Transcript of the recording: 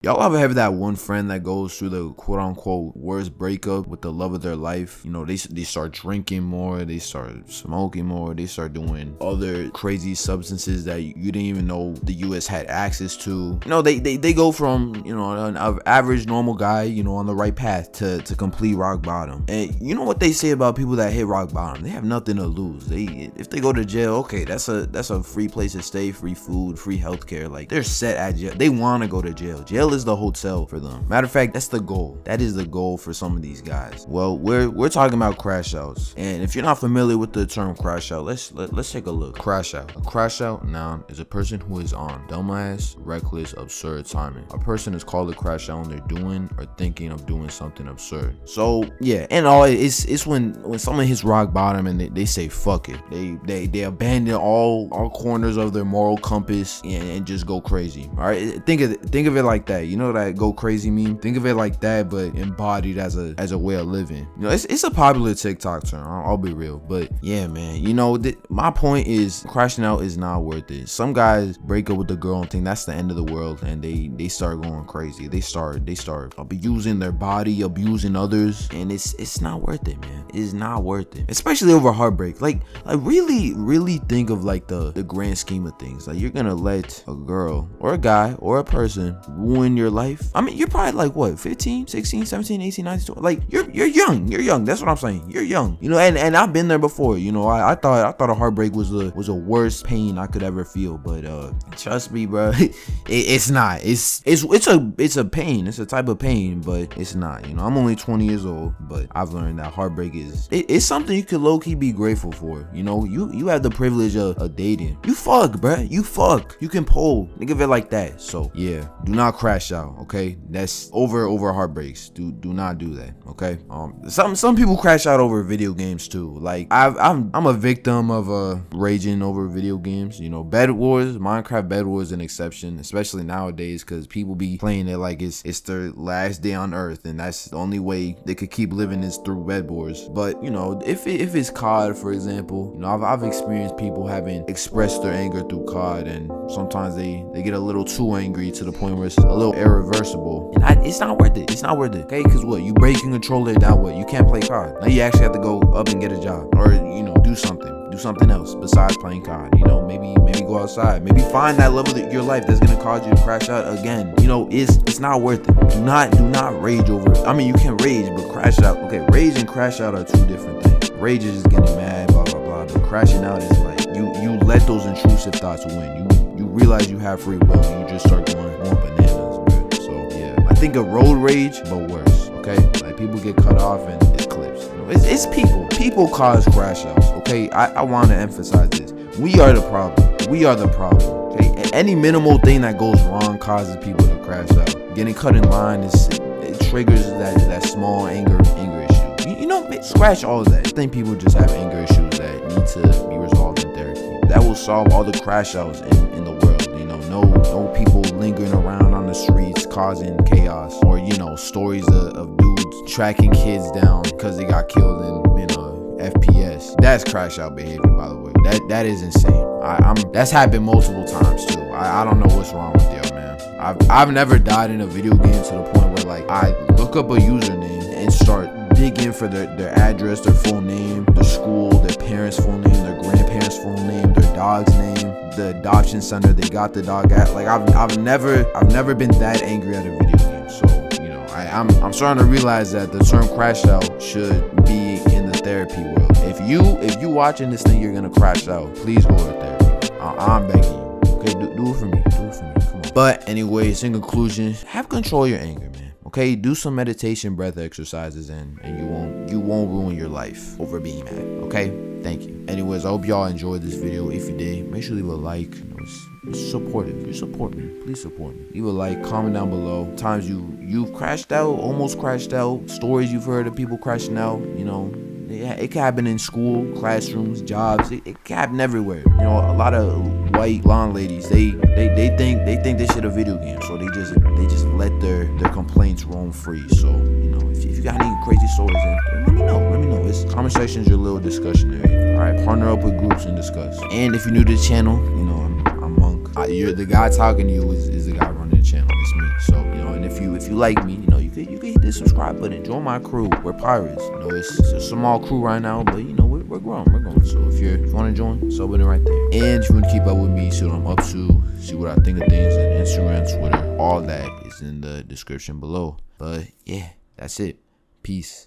Y'all ever have that one friend that goes through the quote-unquote worst breakup with the love of their life? You know, they start drinking more, they start smoking more, they start doing other crazy substances that you didn't even know the U.S. had access to. You know, they go from, you know, an average normal guy, you know, on the right path to complete rock bottom. And you know what they say about people that hit rock bottom? They have nothing to lose. If they go to jail, okay, that's a free place to stay, free food, free healthcare. Like, they're set at jail. They want to go to jail. Jail is the hotel for them. Matter of fact, that's the goal. That is the goal for some of these guys. Well, we're talking about crash outs, and if you're not familiar with the term crash out, let's take a look. Crash out. A crash out noun is a person who is on dumbass, reckless, absurd timing. A person is called a crash out when they're doing or thinking of doing something absurd. So yeah, and all it's when someone hits rock bottom and they say fuck it. They abandon all corners of their moral compass and just go crazy. All right, think of it like that. You know that go crazy meme? Think of it like that, but embodied as a way of living. You know, it's a popular TikTok term. I'll be real, but yeah, man. You know, my point is crashing out is not worth it. Some guys break up with the girl and think that's the end of the world, and they start going crazy. They start abusing their body, abusing others, and it's not worth it, man. It's not worth it, especially over heartbreak. Like really think of like the grand scheme of things. Like, you're gonna let a girl or a guy or a person ruin your life? I mean, you're probably like what, 15, 16, 17, 18, 19, 20. Like, you're young. That's what I'm saying. You're young. You know, and I've been there before. You know, I thought a heartbreak was a worst pain I could ever feel, but trust me, bro, it's not. It's a pain. It's a type of pain, but it's not. You know, I'm only 20 years old, but I've learned that heartbreak it's something you could low-key be grateful for. You know, you have the privilege of dating. You fuck, bruh. You fuck. You can pull. Think of it like that. So yeah, do not crash out, okay? That's over heartbreaks. Do not do that, okay? Some people crash out over video games too. Like, I'm a victim of raging over video games. You know, Minecraft Bed Wars is an exception, especially nowadays, because people be playing it like it's their last day on Earth, and that's the only way they could keep living is through Bed Wars. But you know, if it's COD, for example, you know, I've experienced people having expressed their anger through COD, and sometimes they get a little too angry to the point where it's a little irreversible, and it's not worth it. It's not worth it, okay? Because what, you break your controller, now what? You can't play COD. Now you actually have to go up and get a job, or you know, do something else besides playing COD. You know, maybe go outside, maybe find that love of your life that's gonna cause you to crash out again. You know, it's not worth it. Do not rage over it. I mean, you can rage, but crash out, okay? Rage and crash out are two different things. Rage is just getting mad, blah blah blah, but crashing out is like you let those intrusive thoughts win. You realize you have free will, and you just start going bananas, bro. So yeah, I think of road rage, but worse. Okay, like, people get cut off and it's clips. You know, it's people cause crash outs. Okay, I want to emphasize this. We are the problem. Okay, any minimal thing that goes wrong causes people to crash out. Getting cut in line it triggers that small anger issue. You know, scratch all of that. I think people just have anger issues that need to be resolved in therapy. That will solve all the crash outs in the world. You know, no people lingering around on the streets causing chaos, or you know, stories of dudes tracking kids down because they got killed in FPS. That's crash out behavior, by the way. That is insane. That's happened multiple times too. I don't know what's wrong with y'all, man. I've never died in a video game to the point where like I look up a username and start digging for their address, their full name, their school, their parents' full name, their grandparents' full name, their dog's name, the adoption center they got the dog at. Like, I've never been that angry at a video game. So you know, I'm starting to realize that the term crash out should be in the therapy world. If you watching this thing, you're gonna crash out, please go to therapy. I'm begging you. Okay, do it for me. Come on. But anyways, in conclusion, have control of your anger, man. Okay, do some meditation, breath exercises, and you won't ruin your life over being mad. Okay, thank you. Anyways, I hope y'all enjoyed this video. If you did, make sure to leave a like. You know, it's supportive. You support me. Please support me. Leave a like, comment down below. Times you've crashed out, almost crashed out. Stories you've heard of people crashing out. You know, yeah, it can happen in school, classrooms, jobs. It can happen everywhere. You know, a lot of white blonde ladies, they think this shit a video game, so they just let their complaints roam free. So you know, if you got any crazy stories, then let me know. This comment section is your little discussion area. All right, partner up with groups and discuss. And if you're new to the channel, you know, I'm Munk. The guy talking to you is the guy running the channel. It's me. So you know. you like me, you know, you could hit the subscribe button. Join my crew. We're pirates. You know, it's a small crew right now, but you know, we're growing. We're growing. So if you want to join, sub button right there. And if you want to keep up with me, see what I'm up to, see what I think of things on Instagram, Twitter, all that is in the description below. But yeah, that's it. Peace.